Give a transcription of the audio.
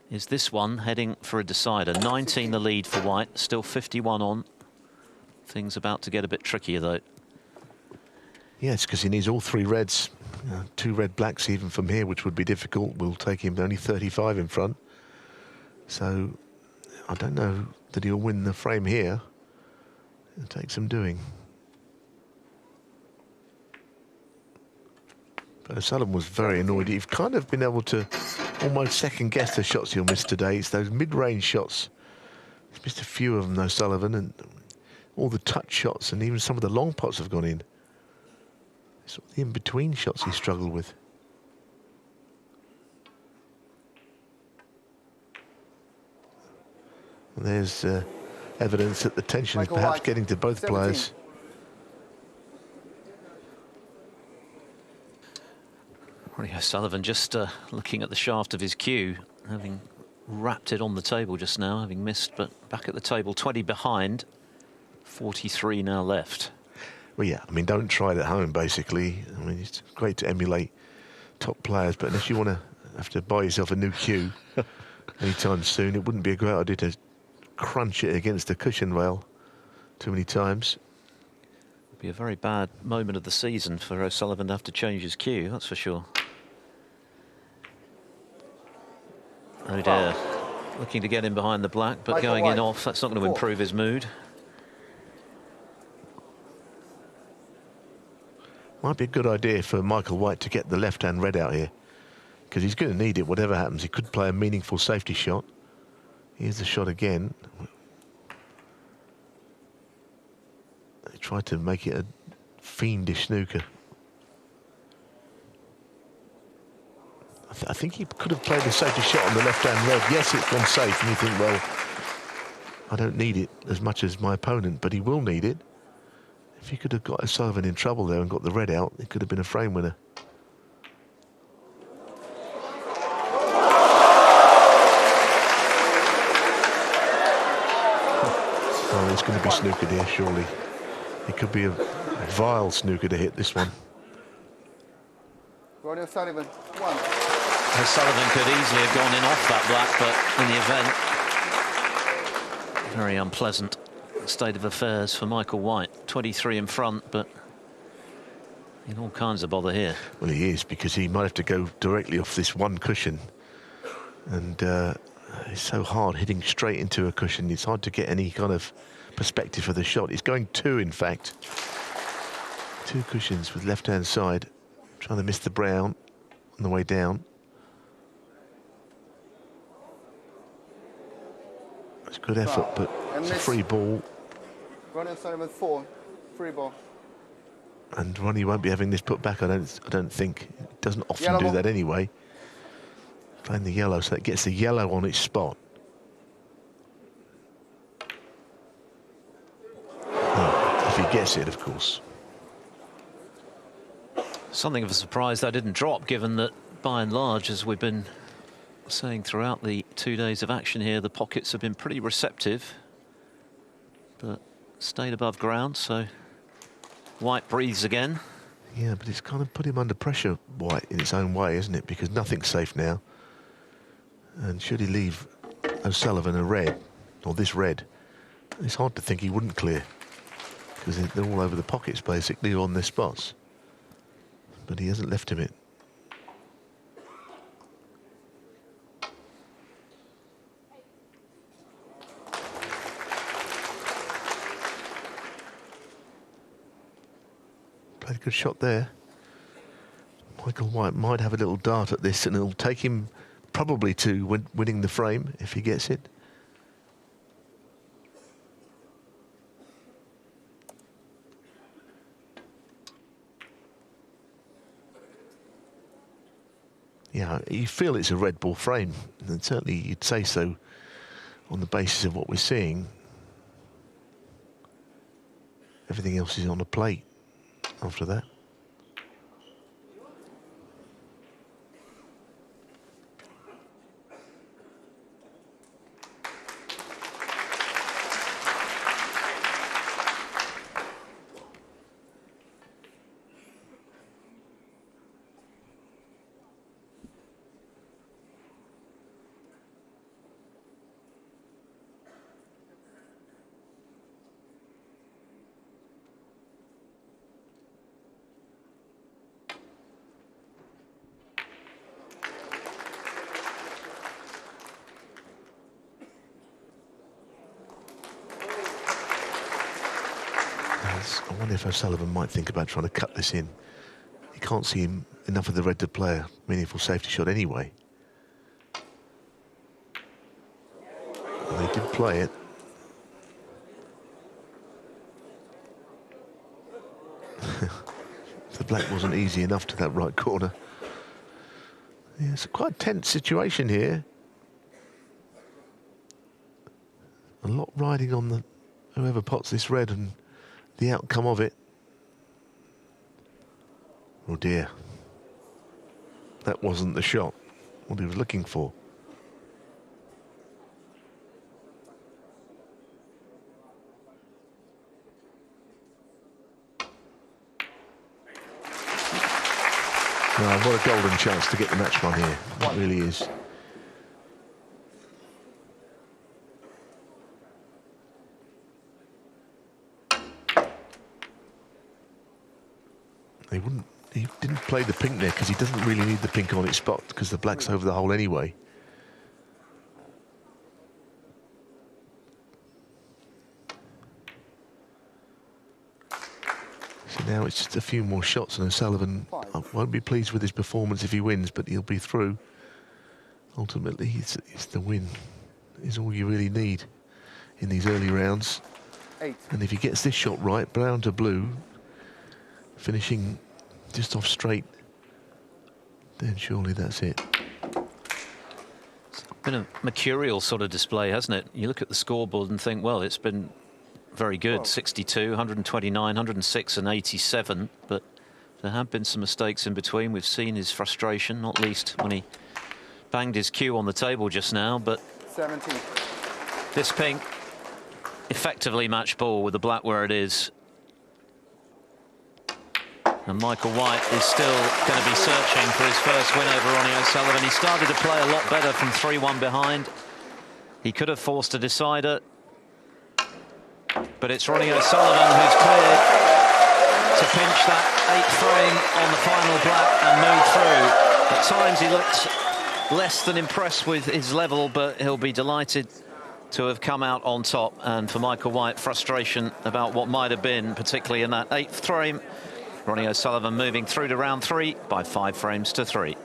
is this one heading for a decider. 19 the lead for White, still 51 on. Things about to get a bit trickier though. Yes, because he needs all three reds. 2 red blacks even from here, which would be difficult. Will take him only 35 in front. So I don't know that he'll win the frame here. It'll take some doing. But O'Sullivan was very annoyed. He's kind of been able to almost second guess the shots he'll miss today. It's those mid-range shots. He's missed a few of them, O'Sullivan, and all the touch shots, and even some of the long pots have gone in. It's the in-between shots he struggled with. And there's evidence that the tension is perhaps getting to both players. Rory O'Sullivan just looking at the shaft of his cue, having wrapped it on the table just now, having missed, but back at the table, 20 behind, 43 now left. Well, yeah, I mean, don't try it at home, basically. I mean, it's great to emulate top players, but unless you want to have to buy yourself a new cue anytime soon, it wouldn't be a great idea to crunch it against a cushion rail too many times. It'd be a very bad moment of the season for O'Sullivan to have to change his cue, that's for sure. Oh dear, looking to get in behind the black, but going in off, that's not going to improve his mood. Might be a good idea for Michael White to get the left-hand red out here, because he's going to need it whatever happens. He could play a meaningful safety shot. Here's the shot again. They tried to make it a fiendish snooker. I think he could have played the safety shot on the left-hand red. Yes, it's gone safe, and you think, well, I don't need it as much as my opponent, but he will need it. If he could have got O'Sullivan in trouble there and got the red out, it could have been a frame winner. Oh, it's going to be snooker here, surely. It could be a vile snooker to hit this one. Rory O'Sullivan, 1. O'Sullivan could easily have gone in off that black, but in the event, very unpleasant state of affairs for Michael White. 23 in front, but in all kinds of bother here. Well, he is, because he might have to go directly off this one cushion. And it's so hard hitting straight into a cushion. It's hard to get any kind of perspective for the shot. He's going 2, in fact. 2 cushions with left-hand side. Trying to miss the brown on the way down. It's a good effort, but it's a free ball. Rory O'Sullivan, 4. Free ball. And Ronnie won't be having this put back, I don't think. It doesn't often do that anyway. Playing the yellow, so it gets the yellow on its spot. If he gets it, of course. Something of a surprise that didn't drop, given that, by and large, as we've been saying throughout the 2 days of action here, the pockets have been pretty receptive, but stayed above ground, so White breathes again. Yeah, but it's kind of put him under pressure, White, in its own way, isn't it? Because nothing's safe now. And should he leave O'Sullivan a red, or this red, it's hard to think he wouldn't clear, because they're all over the pockets, basically, on their spots. But he hasn't left him it. Played a good shot there. Michael White might have a little dart at this, and it'll take him probably to winning the frame if he gets it. Yeah, you feel it's a red ball frame, and certainly you'd say so on the basis of what we're seeing. Everything else is on a plate after that. I wonder if O'Sullivan might think about trying to cut this in. He can't see enough of the red to play a meaningful safety shot anyway. And they did play it. The black wasn't easy enough to that right corner. Yeah, it's a quite tense situation here. A lot riding on the whoever pots this red and the outcome of it. Oh dear. That wasn't the shot, what he was looking for. No, what a golden chance to get the match won here. It really is. He didn't play the pink there because he doesn't really need the pink on its spot because the black's over the hole anyway. So now it's just a few more shots and O'Sullivan won't be pleased with his performance if he wins, but he'll be through. Ultimately, it's the win is all you really need in these early rounds. 8. And if he gets this shot right, brown to blue, finishing just off straight, then surely that's it. It's been a mercurial sort of display, hasn't it? You look at the scoreboard and think, well, it's been very good. 62, 129, 106 and 87, but there have been some mistakes in between. We've seen his frustration, not least when he banged his cue on the table just now, but 17. this pink effectively match ball with the black where it is. And Michael White is still going to be searching for his first win over Ronnie O'Sullivan. He started to play a lot better from 3-1 behind. He could have forced a decider, but it's Ronnie O'Sullivan who's cleared to pinch that 8th frame on the final black and move through. At times he looked less than impressed with his level, but he'll be delighted to have come out on top. And for Michael White, frustration about what might have been, particularly in that 8th frame. Ronnie O'Sullivan moving through to round 3 by 5 frames to 3.